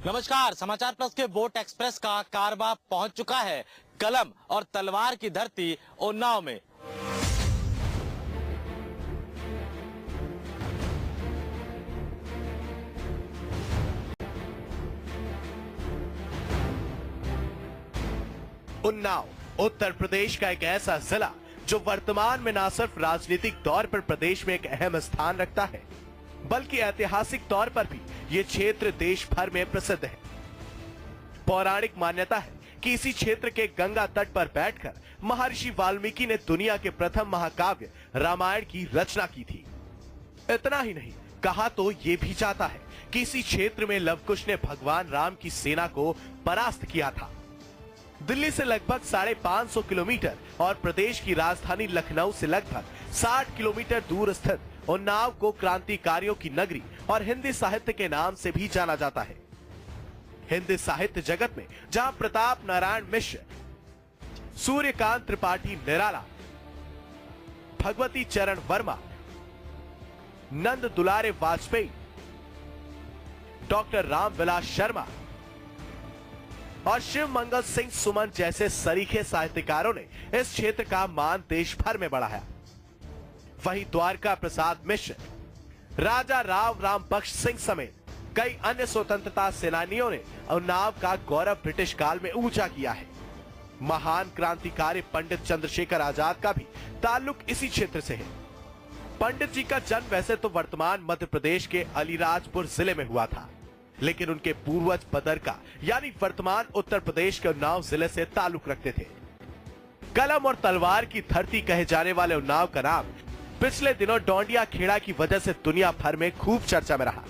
नमस्कार, समाचार प्लस के वोट एक्सप्रेस का कारवां पहुंच चुका है कलम और तलवार की धरती उन्नाव में। उन्नाव उत्तर प्रदेश का एक ऐसा जिला जो वर्तमान में न सिर्फ राजनीतिक तौर पर प्रदेश में एक अहम स्थान रखता है, बल्कि ऐतिहासिक तौर पर भी ये क्षेत्र देश भर में प्रसिद्ध है। पौराणिक मान्यता है कि इसी क्षेत्र के गंगा तट पर बैठकर महर्षि वाल्मीकि ने दुनिया के प्रथम महाकाव्य रामायण की रचना की थी। इतना ही नहीं, कहा तो ये भी जाता है कि इसी क्षेत्र में लवकुश ने भगवान राम की सेना को परास्त किया था। दिल्ली से लगभग 550 किलोमीटर और प्रदेश की राजधानी लखनऊ से लगभग 60 किलोमीटर दूर स्थित उन्नाव को क्रांतिकारियों की नगरी और हिंदी साहित्य के नाम से भी जाना जाता है। हिंदी साहित्य जगत में जहां प्रताप नारायण मिश्र, सूर्यकांत त्रिपाठी निराला, भगवती चरण वर्मा, नंद दुलारे वाजपेयी, डॉक्टर रामविलास शर्मा और शिव मंगल सिंह सुमन जैसे सरीखे साहित्यकारों ने इस क्षेत्र का मान देश भर में बढ़ाया। वहीं द्वारका प्रसाद मिश्र, राजा राव राम बख्श सिंह समेत कई अन्य स्वतंत्रता सेनानियों ने उन्नाव का गौरव ब्रिटिश काल में ऊंचा किया है। महान क्रांतिकारी पंडित चंद्रशेखर आजाद का भी ताल्लुक इसी क्षेत्र से है। पंडित जी का जन्म वैसे तो वर्तमान मध्य प्रदेश के अलीराजपुर जिले में हुआ था, लेकिन उनके पूर्वज बदरका यानी वर्तमान उत्तर प्रदेश के उन्नाव जिले से ताल्लुक रखते थे। कलम और तलवार की धरती कहे जाने वाले उन्नाव का नाम पिछले दिनों डोंडिया खेड़ा की वजह से दुनिया भर में खूब चर्चा में रहा।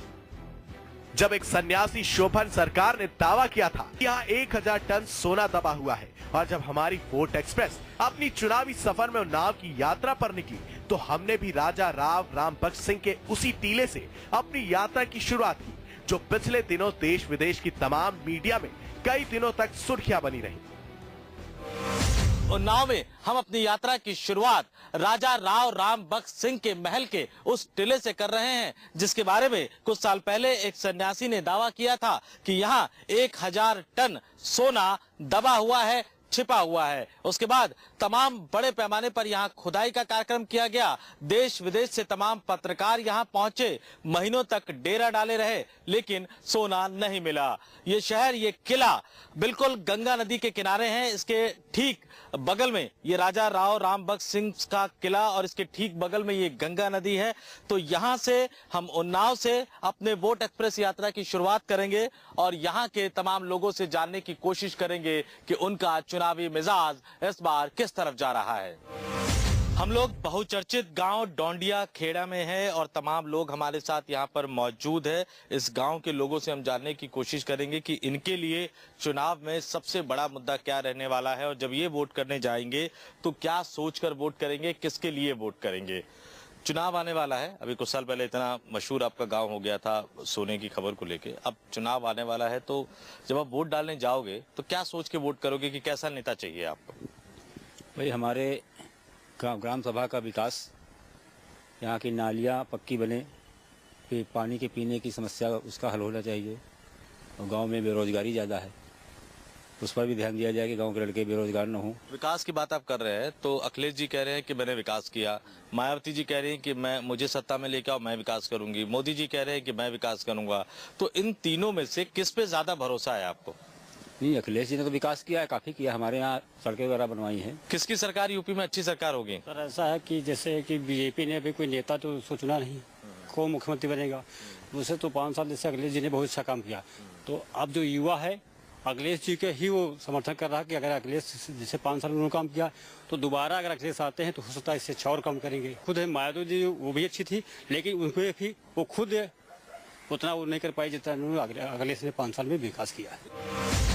जब एक सन्यासी शोभन सरकार ने दावा किया था कि यहाँ 1000 टन सोना दबा हुआ है, और जब हमारी वोट एक्सप्रेस अपनी चुनावी सफर में उन्नाव की यात्रा पर निकली तो हमने भी राजा राव राम बख्श सिंह के उसी टीले से अपनी यात्रा की शुरुआत की, जो पिछले दिनों देश विदेश की तमाम मीडिया में कई दिनों तक सुर्खियां बनी रही। उन्नाव में हम अपनी यात्रा की शुरुआत राजा राव राम बख्श सिंह के महल के उस टिले से कर रहे हैं, जिसके बारे में कुछ साल पहले एक सन्यासी ने दावा किया था कि यहाँ 1000 टन सोना दबा हुआ है, छिपा हुआ है। उसके बाद तमाम बड़े पैमाने पर यहाँ खुदाई का कार्यक्रम किया गया। देश विदेश से तमाम पत्रकार यहाँ पहुंचे, महीनों तक डेरा डाले रहे, लेकिन सोना नहीं मिला। ये शहर, ये किला बिल्कुल गंगा नदी के किनारे है। इसके ठीक बगल में ये राजा राव राम बख्श सिंह का किला और इसके ठीक बगल में ये गंगा नदी है। तो यहाँ से हम उन्नाव से अपने वोट एक्सप्रेस यात्रा की शुरुआत करेंगे और यहाँ के तमाम लोगों से जानने की कोशिश करेंगे कि उनका चुनावी मिजाज इस बार किस तरफ जा रहा है। हम लोग बहुचर्चित गांव डोंडिया खेड़ा में हैं और तमाम लोग हमारे साथ यहां पर मौजूद है। इस गांव के लोगों से हम जानने की कोशिश करेंगे कि इनके लिए चुनाव में सबसे बड़ा मुद्दा क्या रहने वाला है, और जब ये वोट करने जाएंगे तो क्या सोचकर वोट करेंगे, किसके लिए वोट करेंगे। चुनाव आने वाला है। अभी कुछ साल पहले इतना मशहूर आपका गांव हो गया था सोने की खबर को लेके, अब चुनाव आने वाला है, तो जब आप वोट डालने जाओगे तो क्या सोच के वोट करोगे कि कैसा नेता चाहिए आपको? भाई, हमारे ग्राम सभा का विकास, यहाँ की नालियाँ पक्की बने, फिर पानी के पीने की समस्या उसका हल होना चाहिए। और गांव में बेरोजगारी ज़्यादा है, उस पर भी ध्यान दिया जाए कि गांव के लड़के बेरोजगार न हों। विकास की बात आप कर रहे हैं तो अखिलेश जी कह रहे हैं कि मैंने विकास किया, मायावती जी कह रही हैं कि मुझे सत्ता में लेकर आओ, मैं विकास करूंगी, मोदी जी कह रहे हैं कि मैं विकास करूंगा। तो इन तीनों में से किस पे ज्यादा भरोसा है आपको? नहीं, अखिलेश जी ने तो विकास किया है, काफी किया। हमारे यहाँ सड़कें वगैरह बनवाई हैं। किसकी सरकार यूपी में अच्छी सरकार होगी? सर, ऐसा है कि जैसे कि बीजेपी ने अभी कोई नेता तो सोचना नहीं, कौन मुख्यमंत्री बनेगा। उसे तो 5 साल जैसे अखिलेश जी ने बहुत अच्छा काम किया। तो अब जो युवा है अखिलेश जी के ही वो समर्थन कर रहा है कि अगर अखिलेश जैसे 5 साल उन्होंने काम किया तो दोबारा अगर अखिलेश आते हैं तो हो सकता है इससे अच्छा और काम करेंगे। खुद है मायावती जी, वो भी अच्छी थी, लेकिन उनमें भी वो खुद उतना वो नहीं कर पाई जितना अखिलेश ने 5 साल में विकास किया है।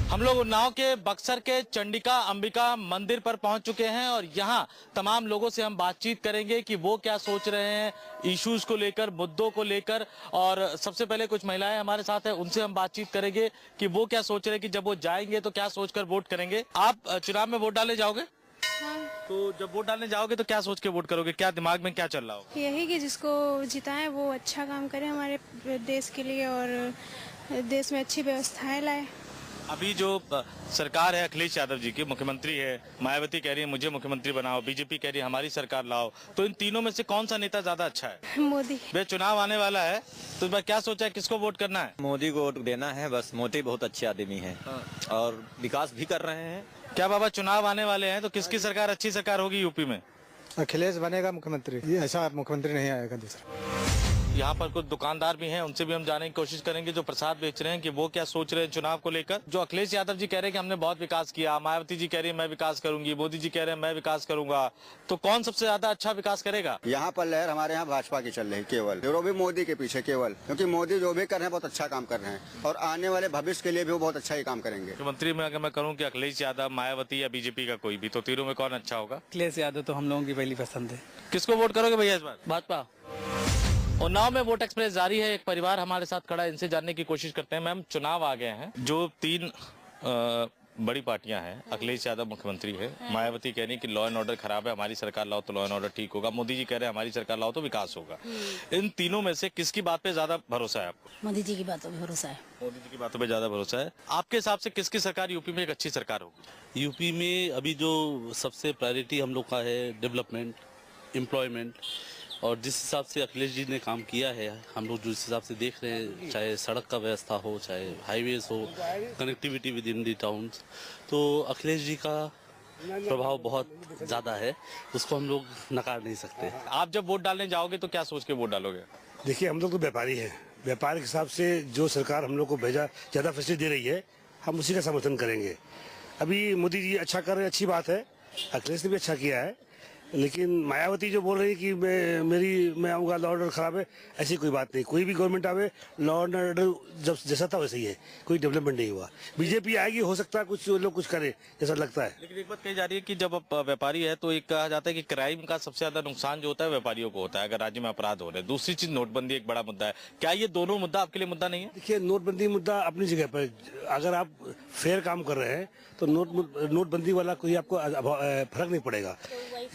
हम लोग उन्नाव के बक्सर के चंडिका अंबिका मंदिर पर पहुंच चुके हैं और यहाँ तमाम लोगों से हम बातचीत करेंगे कि वो क्या सोच रहे हैं इश्यूज को लेकर, मुद्दों को लेकर। और सबसे पहले कुछ महिलाएं हमारे साथ हैं, उनसे हम बातचीत करेंगे कि वो क्या सोच रहे हैं कि जब वो जाएंगे तो क्या सोचकर वोट करेंगे। आप चुनाव में वोट डालने जाओगे? हाँ, तो जब वोट डालने जाओगे तो क्या सोच के वोट करोगे, क्या दिमाग में क्या चल रहा होगा? यही कि जिसको जिताएं वो अच्छा काम करे हमारे देश के लिए और देश में अच्छी व्यवस्थाएं लाए। अभी जो सरकार है अखिलेश यादव जी की, मुख्यमंत्री है, मायावती कह रही है मुझे मुख्यमंत्री बनाओ, बीजेपी कह रही है हमारी सरकार लाओ, तो इन तीनों में से कौन सा नेता ज्यादा अच्छा है? मोदी। वे चुनाव आने वाला है तो इस बार क्या सोचा है, किसको वोट करना है? मोदी को वोट देना है बस। मोदी बहुत अच्छे आदमी हैं और विकास भी कर रहे हैं। क्या बाबा चुनाव आने वाले हैं तो किसकी सरकार अच्छी सरकार होगी यूपी में? अखिलेश बनेगा मुख्यमंत्री, ये ऐसा मुख्यमंत्री नहीं आएगा दूसरा। यहाँ पर कुछ दुकानदार भी हैं, उनसे भी हम जानने की कोशिश करेंगे जो प्रसाद बेच रहे हैं कि वो क्या सोच रहे हैं चुनाव को लेकर। जो अखिलेश यादव जी कह रहे हैं कि हमने बहुत विकास किया, मायावती जी कह रही है मैं विकास करूंगी, मोदी जी कह रहे हैं मैं विकास करूंगा, तो कौन सबसे ज्यादा अच्छा विकास करेगा? यहाँ पर लहर हमारे यहाँ भाजपा की चल रही केवल, वो भी मोदी के पीछे केवल, क्योंकि मोदी जो भी कर रहे हैं बहुत अच्छा काम कर रहे हैं और आने वाले भविष्य के लिए भी वो बहुत अच्छा ही काम करेंगे। मुख्यमंत्री में अगर मैं कहूँ कि अखिलेश यादव, मायावती या बीजेपी का कोई भी, तो तीनों में कौन अच्छा होगा? अखिलेश यादव तो हम लोगों की पहली पसंद है। किसको वोट करोगे भैया इस बार? भाजपा। उन्नाव में वोट एक्सप्रेस जारी है। एक परिवार हमारे साथ खड़ा है, इनसे जानने की कोशिश करते हैं। मैम, चुनाव आ गए हैं, जो तीन बड़ी पार्टियां हैं, अखिलेश यादव मुख्यमंत्री है, मायावती कह रही है कि लॉ एंड ऑर्डर खराब है, हमारी सरकार लाओ तो लॉ एंड ऑर्डर ठीक होगा, मोदी जी कह रहे हैं हमारी सरकार लाओ तो विकास होगा। इन तीनों में से किसकी बात पे ज्यादा भरोसा है आपको? मोदी जी की बातों पे भरोसा है। मोदी जी की बातों पे ज्यादा भरोसा है। आपके हिसाब से किसकी सरकार यूपी में एक अच्छी सरकार होगी? यूपी में अभी जो सबसे प्रायोरिटी हम लोग का है डेवलपमेंट, एम्प्लॉयमेंट, और जिस हिसाब से अखिलेश जी ने काम किया है, हम लोग जिस हिसाब से देख रहे हैं, चाहे सड़क का व्यवस्था हो, चाहे हाईवेज हो, connectivity with in the towns, तो अखिलेश जी का प्रभाव बहुत ज़्यादा है, उसको हम लोग नकार नहीं सकते। आप जब वोट डालने जाओगे तो क्या सोच के वोट डालोगे? देखिए, हम लोग तो व्यापारी हैं, व्यापार के हिसाब से जो सरकार हम लोग को भेजा ज़्यादा फैसिलिटी दे रही है, हम उसी का समर्थन करेंगे। अभी मोदी जी अच्छा कर रहे हैं, अच्छी बात है, अखिलेश ने भी अच्छा किया है, लेकिन मायावती जो बोल रही है कि मैं आऊँगा, लॉ ऑर्डर खराब है, ऐसी कोई बात नहीं। कोई भी गवर्नमेंट आवे, लॉ एंड ऑर्डर जब जैसा था वैसे ही है, कोई डेवलपमेंट नहीं हुआ। बीजेपी आएगी, हो सकता है कुछ लोग कुछ करे, जैसा लगता है। लेकिन एक बात कही जा रही है कि जब आप व्यापारी है तो एक कहा जाता है कि क्राइम का सबसे ज्यादा नुकसान जो होता है व्यापारियों को होता है, अगर राज्य में अपराध हो रहे हैं। दूसरी चीज नोटबंदी एक बड़ा मुद्दा है, क्या ये दोनों मुद्दा आपके लिए मुद्दा नहीं है? देखिए, नोटबंदी मुद्दा अपनी जगह पर, अगर आप फेयर काम कर रहे हैं तो नोटबंदी वाला कोई आपको फर्क नहीं पड़ेगा।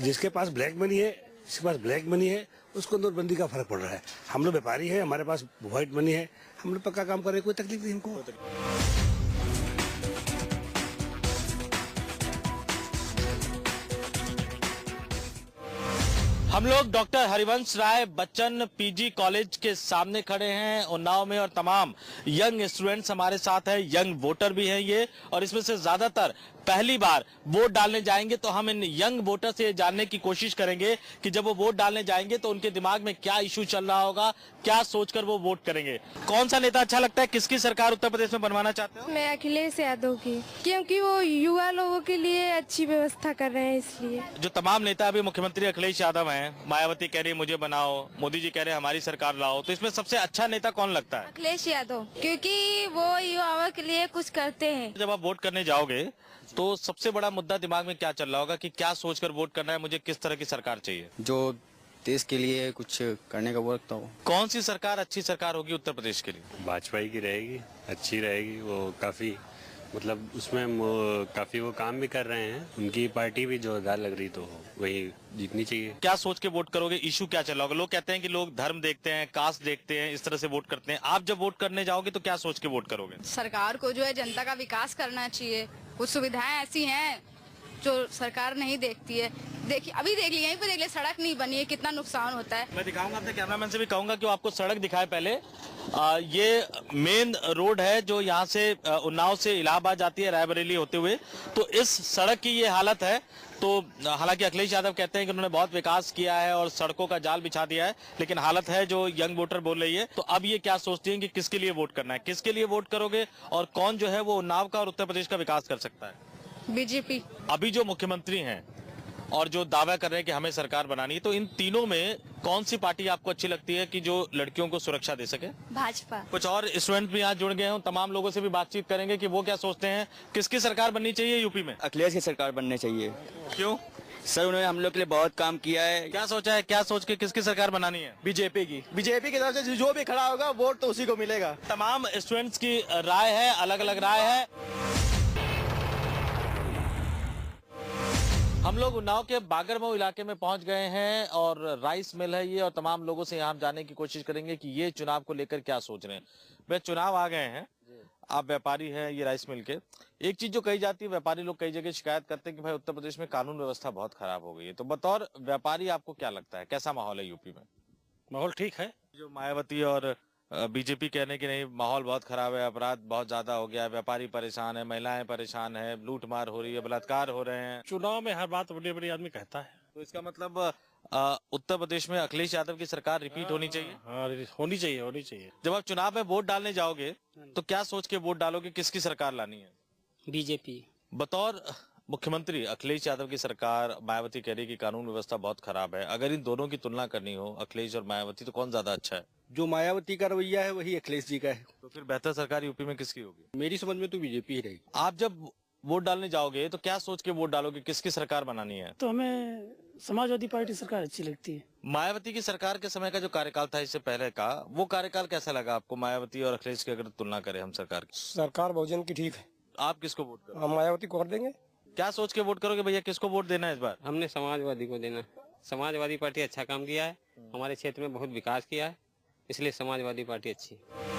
जिसके पास ब्लैक मनी है, जिसके पास ब्लैक मनी है, उसको नोटबंदी का फर्क पड़ रहा है। हम लोग व्यापारी हैं, हमारे पास व्हाइट मनी है, हम लोग पक्का काम कर रहे हैं, कोई तकलीफ नहीं हमको। हम लोग doctor Harivansh Rai Bachchan PG college के सामने खड़े हैं उन्नाव में, और तमाम यंग स्टूडेंट्स हमारे साथ हैं, यंग वोटर भी हैं ये, और इसमें से ज्यादातर पहली बार वोट डालने जाएंगे। तो हम इन यंग वोटर से जानने की कोशिश करेंगे कि जब वो वोट डालने जाएंगे तो उनके दिमाग में क्या इशू चल रहा होगा, क्या सोचकर वो वोट करेंगे। कौन सा नेता अच्छा लगता है, किसकी सरकार उत्तर प्रदेश में बनवाना चाहते हो? मैं अखिलेश यादव की, क्योंकि वो युवा लोगों के लिए अच्छी व्यवस्था कर रहे हैं, इसलिए। जो तमाम नेता अभी मुख्यमंत्री अखिलेश यादव हैं, मायावती कह रही है मुझे बनाओ, मोदी जी कह रहे हैं हमारी सरकार लाओ, तो इसमें सबसे अच्छा नेता कौन लगता है? अखिलेश यादव, क्योंकि वो युवाओं के लिए कुछ करते हैं। जब आप वोट करने जाओगे तो सबसे बड़ा मुद्दा दिमाग में क्या चल रहा होगा कि क्या सोचकर वोट करना है, मुझे किस तरह की सरकार चाहिए? जो देश के लिए कुछ करने का वक्त तो। कौन सी सरकार अच्छी सरकार होगी उत्तर प्रदेश के लिए? भाजपा की रहेगी, अच्छी रहेगी। वो काफी मतलब उसमें काफी वो काम भी कर रहे हैं, उनकी पार्टी भी जोरदार लग रही, तो वही जीतनी चाहिए। क्या सोच के वोट करोगे, इशू क्या चल रहा होगा? लोग कहते हैं कि लोग धर्म देखते हैं, कास्ट देखते हैं, इस तरह से वोट करते हैं। आप जब वोट करने जाओगे तो क्या सोच के वोट करोगे? सरकार को जो है जनता का विकास करना चाहिए। कुछ सुविधाएं ऐसी हैं जो सरकार नहीं देखती है। देखिए, अभी देख लिया, यहीं पे देख लिया, सड़क नहीं बनी है, कितना नुकसान होता है। मैं दिखाऊंगा, अपने कैमरामैन से भी कहूंगा कि वो आपको सड़क दिखाए पहले। ये मेन रोड है जो यहाँ से उन्नाव से इलाहाबाद जाती है, रायबरेली होते हुए। तो इस सड़क की ये हालत है। तो हालांकि अखिलेश यादव कहते हैं कि उन्होंने बहुत विकास किया है और सड़कों का जाल बिछा दिया है, लेकिन हालत है जो यंग वोटर बोल रही है। तो अब ये क्या सोचती हैं कि किसके लिए वोट करना है, किसके लिए वोट करोगे, और कौन जो है वो उन्नाव का और उत्तर प्रदेश का विकास कर सकता है? बीजेपी। अभी जो मुख्यमंत्री हैं और जो दावा कर रहे हैं कि हमें सरकार बनानी है, तो इन तीनों में कौन सी पार्टी आपको अच्छी लगती है कि जो लड़कियों को सुरक्षा दे सके? भाजपा। कुछ और स्टूडेंट भी यहाँ जुड़ गए हैं, तमाम लोगों से भी बातचीत करेंगे कि वो क्या सोचते हैं, किसकी सरकार बननी चाहिए यूपी में? अखिलेश की सरकार बननी चाहिए। क्यों? सर, उन्होंने हम लोग के लिए बहुत काम किया है। क्या सोचा है, क्या सोच के किसकी सरकार बनानी है? बीजेपी की। बीजेपी की तरफ से जो भी खड़ा होगा वोट तो उसी को मिलेगा। तमाम स्टूडेंट्स की राय है, अलग अलग राय है। हम लोग उन्नाव के बागरमऊ इलाके में पहुंच गए हैं और राइस मिल है ये, और तमाम लोगों से यहाँ जानने की कोशिश करेंगे कि ये चुनाव को लेकर क्या सोच रहे हैं। वे चुनाव आ गए हैं, आप व्यापारी हैं ये राइस मिल के। एक चीज जो कही जाती है, व्यापारी लोग कई जगह शिकायत करते हैं कि भाई उत्तर प्रदेश में कानून व्यवस्था बहुत खराब हो गई है, तो बतौर व्यापारी आपको क्या लगता है, कैसा माहौल है यूपी में? माहौल ठीक है। जो मायावती और बीजेपी कहने की नहीं, माहौल बहुत खराब है, अपराध बहुत ज्यादा हो गया है, व्यापारी परेशान है, महिलाएं परेशान है, लूटमार हो रही है, बलात्कार हो रहे हैं। चुनाव में हर बात बड़ी बड़ी आदमी कहता है, तो इसका मतलब उत्तर प्रदेश में अखिलेश यादव की सरकार रिपीट होनी चाहिए। हाँ, होनी चाहिए, होनी चाहिए। जब आप चुनाव में वोट डालने जाओगे तो क्या सोच के वोट डालोगे, किसकी सरकार लानी है? बीजेपी। बतौर मुख्यमंत्री अखिलेश यादव की सरकार, मायावती कह रही कि कानून व्यवस्था बहुत खराब है, अगर इन दोनों की तुलना करनी हो, अखिलेश और मायावती, तो कौन ज्यादा अच्छा है? जो मायावती का रवैया है वही अखिलेश जी का है। तो फिर बेहतर सरकार यूपी में किसकी होगी? मेरी समझ में तो बीजेपी ही रहेगी। आप जब वोट डालने जाओगे तो क्या सोच के वोट डालोगे, किसकी सरकार बनानी है? तो हमें समाजवादी पार्टी सरकार अच्छी लगती है। मायावती की सरकार के समय का जो कार्यकाल था इससे पहले का, वो कार्यकाल कैसा लगा आपको, मायावती और अखिलेश की अगर तुलना करें हम सरकार की? सरकार बहुजन की ठीक है। आप किसको वोट करोगे? हम मायावती को कर देंगे। क्या सोच के वोट करोगे भैया, किसको वोट देना है इस बार? हमने समाजवादी को देना। समाजवादी पार्टी अच्छा काम किया है, हमारे क्षेत्र में बहुत विकास किया है, इसलिए समाजवादी पार्टी अच्छी है।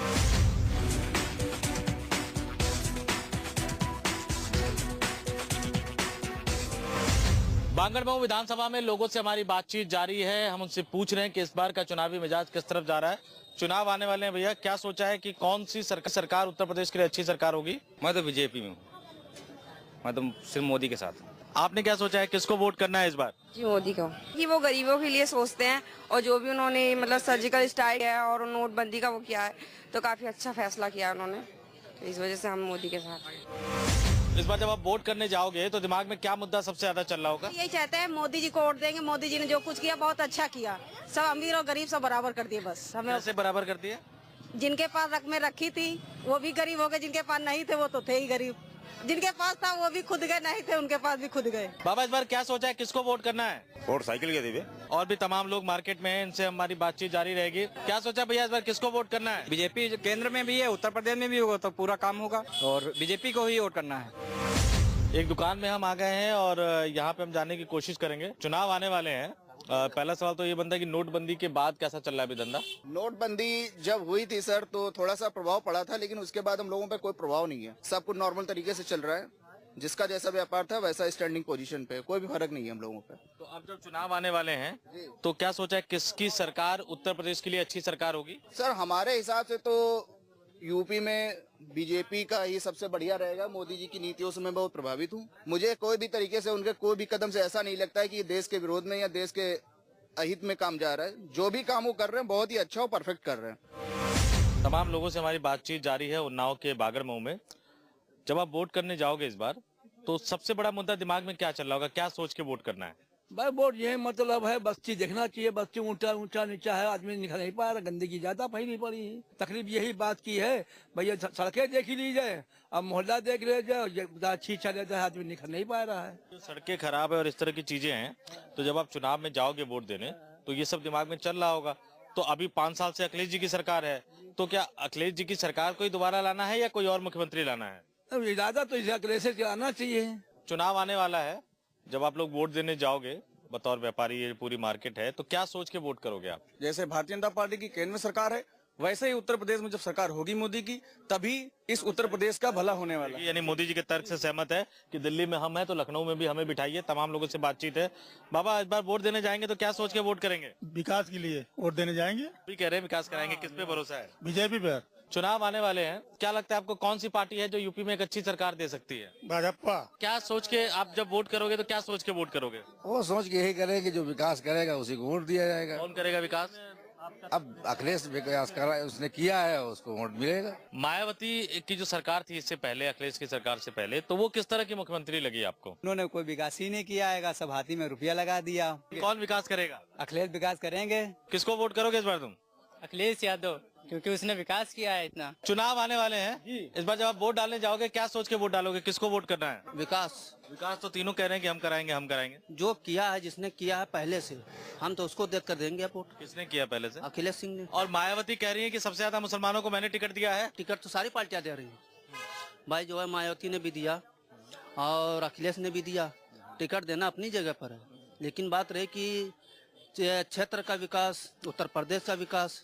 बांगरमऊ विधानसभा में लोगों से हमारी बातचीत जारी है। हम उनसे पूछ रहे हैं कि इस बार का चुनावी मिजाज किस तरफ जा रहा है। चुनाव आने वाले हैं भैया, क्या सोचा है कि कौन सी सरकार उत्तर प्रदेश के लिए अच्छी सरकार होगी? मैं तो बीजेपी में हूँ, मैं तो सिर्फ मोदी के साथ। आपने क्या सोचा है, किसको वोट करना है इस बार? जी मोदी को, कि वो गरीबों के लिए सोचते हैं और जो भी उन्होंने मतलब सर्जिकल स्ट्राइक है और नोटबंदी का वो किया है तो काफी अच्छा फैसला किया उन्होंने, तो इस वजह से हम मोदी के साथ हैं। इस बार जब आप वोट करने जाओगे तो दिमाग में क्या मुद्दा सबसे ज्यादा चल रहा होगा? यही चाहते हैं मोदी जी को वोट देंगे, मोदी जी ने जो कुछ किया बहुत अच्छा किया, सब अमीर और गरीब सब बराबर कर दिए। बस हमें कैसे बराबर कर दिए? जिनके पास रकमें रखी थी वो भी गरीब हो गए, जिनके पास नहीं थे वो तो थे ही गरीब, जिनके पास था वो भी खुद गए, नहीं थे उनके पास भी खुद गए। बाबा इस बार क्या सोचा है, किसको वोट करना है? वोट साइकिल के देवे। और भी तमाम लोग मार्केट में हैं, इनसे हमारी बातचीत जारी रहेगी। क्या सोचा भैया इस बार किसको वोट करना है? बीजेपी केंद्र में भी है, उत्तर प्रदेश में भी होगा तो पूरा काम होगा और बीजेपी को ही वोट करना है। एक दुकान में हम आ गए हैं और यहाँ पे हम जानने की कोशिश करेंगे। चुनाव आने वाले हैं, पहला सवाल तो ये बनता है कि नोटबंदी के बाद कैसा चल रहा है अभी धंधा? नोटबंदी जब हुई थी सर तो थोड़ा सा प्रभाव पड़ा था, लेकिन उसके बाद हम लोगों पे कोई प्रभाव नहीं है, सब कुछ नॉर्मल तरीके से चल रहा है, जिसका जैसा व्यापार था वैसा स्टैंडिंग पोजीशन पे, कोई भी फर्क नहीं है हम लोगों पे। तो अब जब चुनाव आने वाले हैं तो क्या सोचा है, किसकी सरकार उत्तर प्रदेश के लिए अच्छी सरकार होगी? सर हमारे हिसाब से तो यूपी में बीजेपी का ही सबसे बढ़िया रहेगा। मोदी जी की नीतियों से मैं बहुत प्रभावित हूँ। मुझे कोई भी तरीके से उनके कोई भी कदम से ऐसा नहीं लगता है कि ये देश के विरोध में या देश के अहित में काम जा रहा है। जो भी काम वो कर रहे हैं बहुत ही अच्छा और परफेक्ट कर रहे हैं। तमाम लोगों से हमारी बातचीत जारी है उन्नाव के बागरमऊ में। जब आप वोट करने जाओगे इस बार तो सबसे बड़ा मुद्दा दिमाग में क्या चल रहा होगा, क्या सोच के वोट करना है? भाई वोट ये मतलब है बस्ती देखना चाहिए, बस्ती ऊंचा ऊंचा नीचा है, आदमी निकल नहीं पा रहा, गंदगी ज्यादा फैली पड़ी है। तकलीफ यही बात की है भैया, सड़कें देख ही ली जाए, अब मोहल्ला देख ले जाए, अच्छी चले जाए, आदमी निकल नहीं पा रहा है। तो सड़कें खराब है और इस तरह की चीजें हैं, तो जब आप चुनाव में जाओगे वोट देने तो ये सब दिमाग में चल रहा होगा। तो अभी 5 साल से अखिलेश जी की सरकार है, तो क्या अखिलेश जी की सरकार को ही दोबारा लाना है या कोई और मुख्यमंत्री लाना है? अब इरादा तो इसे अखिलेश से आना चाहिए। चुनाव आने वाला है, जब आप लोग वोट देने जाओगे बतौर व्यापारी, ये पूरी मार्केट है, तो क्या सोच के वोट करोगे आप? जैसे भारतीय जनता पार्टी की केंद्र में सरकार है वैसे ही उत्तर प्रदेश में जब सरकार होगी मोदी की, तभी इस उत्तर प्रदेश का भला होने वाला है। यानी मोदी जी के तर्क से सहमत है कि दिल्ली में हम हैं तो लखनऊ में भी हमें बिठाइए। तमाम लोगों से बातचीत है। बाबा इस बार वोट देने जाएंगे तो क्या सोच के वोट करेंगे? विकास के लिए वोट देने जाएंगे। भी कह रहे हैं विकास कराएंगे, किस पे भरोसा है? बीजेपी पर। चुनाव आने वाले हैं, क्या लगता है आपको कौन सी पार्टी है जो यूपी में एक अच्छी सरकार दे सकती है? भाजपा। क्या सोच के आप जब वोट करोगे तो क्या सोच के वोट करोगे? वो सोच के यही करेंगे जो विकास करेगा उसी को वोट दिया जाएगा। कौन करेगा विकास? अब अखिलेश विकास करा उसने किया है, उसको वोट मिलेगा। मायावती की जो सरकार थी इससे पहले, अखिलेश की सरकार से पहले, तो वो किस तरह की मुख्यमंत्री लगी आपको? उन्होंने कोई विकास ही नहीं किया है, सब हाथी में रुपया लगा दिया। कौन विकास करेगा? अखिलेश विकास करेंगे। किसको वोट करोगे इस बार तुम? अखिलेश यादव, क्योंकि उसने विकास किया है इतना। चुनाव आने वाले हैं, इस बार जब आप वोट डालने जाओगे क्या सोच के वोट डालोगे, किसको वोट करना है? विकास। विकास तो तीनों कह रहे हैं कि हम कराएंगे हम कराएंगे। जो किया है, जिसने किया है पहले से, हम तो उसको देख कर देंगे वोट। किसने किया पहले से? अखिलेश सिंह ने। और मायावती कह रही है कि सबसे ज्यादा मुसलमानों को मैंने टिकट दिया है। टिकट तो सारी पार्टियां दे रही है भाई, जो है मायावती ने भी दिया और अखिलेश ने भी दिया, टिकट देना अपनी जगह पर है, लेकिन बात रही कि क्षेत्र का विकास, उत्तर प्रदेश का विकास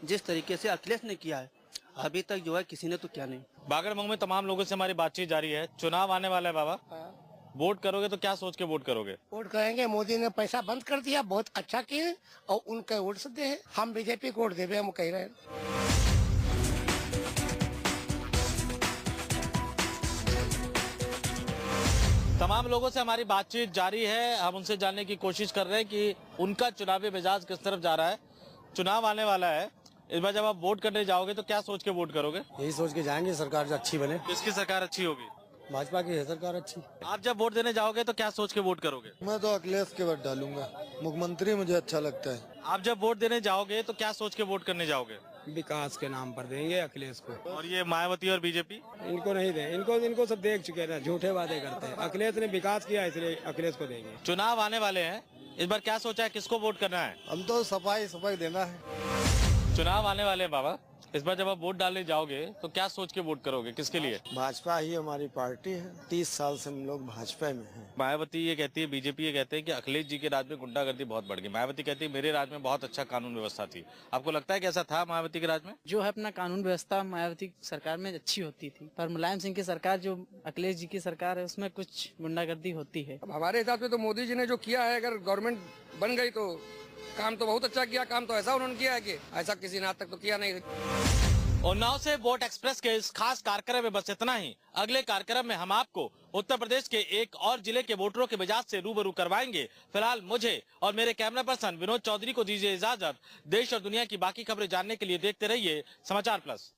जिस तरीके से अखिलेश ने किया है, अभी तक जो है किसी ने तो क्या नहीं। बागड़मऊ में तमाम लोगों से हमारी बातचीत जारी है। चुनाव आने वाला है बाबा, वोट करोगे तो क्या सोच के वोट करोगे? वोट करेंगे, मोदी ने पैसा बंद कर दिया, बहुत अच्छा किए और उनके वोट से दे, हम बीजेपी को वोट देवे, हम कह रहे हैं। तमाम लोगों से हमारी बातचीत जारी है। हम उनसे जानने की कोशिश कर रहे हैं कि उनका चुनावी मिजाज किस तरफ जा रहा है। चुनाव आने वाला है, इस बार जब आप वोट करने जाओगे तो क्या सोच के वोट करोगे? यही सोच के जाएंगे सरकार जो अच्छी बने। किसकी सरकार अच्छी होगी? भाजपा की है सरकार अच्छी। आप जब वोट देने जाओगे तो क्या सोच के वोट करोगे? मैं तो अखिलेश के वोट डालूंगा, मुख्यमंत्री मुझे अच्छा लगता है। आप जब वोट देने जाओगे तो क्या सोच के वोट करने जाओगे? विकास के नाम पर देंगे अखिलेश को। और ये मायावती और बीजेपी? इनको नहीं दें, इनको सब देख चुके हैं ना, झूठे वादे करते हैं। अखिलेश ने विकास किया इसलिए अखिलेश को देंगे। चुनाव आने वाले हैं, इस बार क्या सोचा है, किसको वोट करना है? हम तो सफाई देना है। चुनाव आने वाले हैं बाबा, इस बार जब आप वोट डालने जाओगे तो क्या सोच के वोट करोगे, किसके लिए? भाजपा ही हमारी पार्टी है, 30 साल से हम लोग भाजपा में हैं। मायावती ये कहती है, बीजेपी ये कहते हैं कि अखिलेश जी के राज में गुंडागर्दी बहुत बढ़ गई। मायावती कहती है मेरे राज में बहुत अच्छा कानून व्यवस्था थी। आपको लगता है कि ऐसा था मायावती के राज में? जो है अपना कानून व्यवस्था मायावती सरकार में अच्छी होती थी, पर मुलायम सिंह की सरकार, जो अखिलेश जी की सरकार है, उसमें कुछ गुंडागर्दी होती है। हमारे हिसाब से तो मोदी जी ने जो किया है, अगर गवर्नमेंट बन गई तो काम तो बहुत अच्छा किया। काम तो ऐसा उन्होंने किया है कि ऐसा किसी ने आज तक तो किया नहीं। उन्नाव से वोट एक्सप्रेस के इस खास कार्यक्रम में बस इतना ही। अगले कार्यक्रम में हम आपको उत्तर प्रदेश के एक और जिले के वोटरों के मिजाज से रूबरू करवाएंगे। फिलहाल मुझे और मेरे कैमरा पर्सन विनोद चौधरी को दीजिए इजाजत। देश और दुनिया की बाकी खबरें जानने के लिए देखते रहिए समाचार प्लस।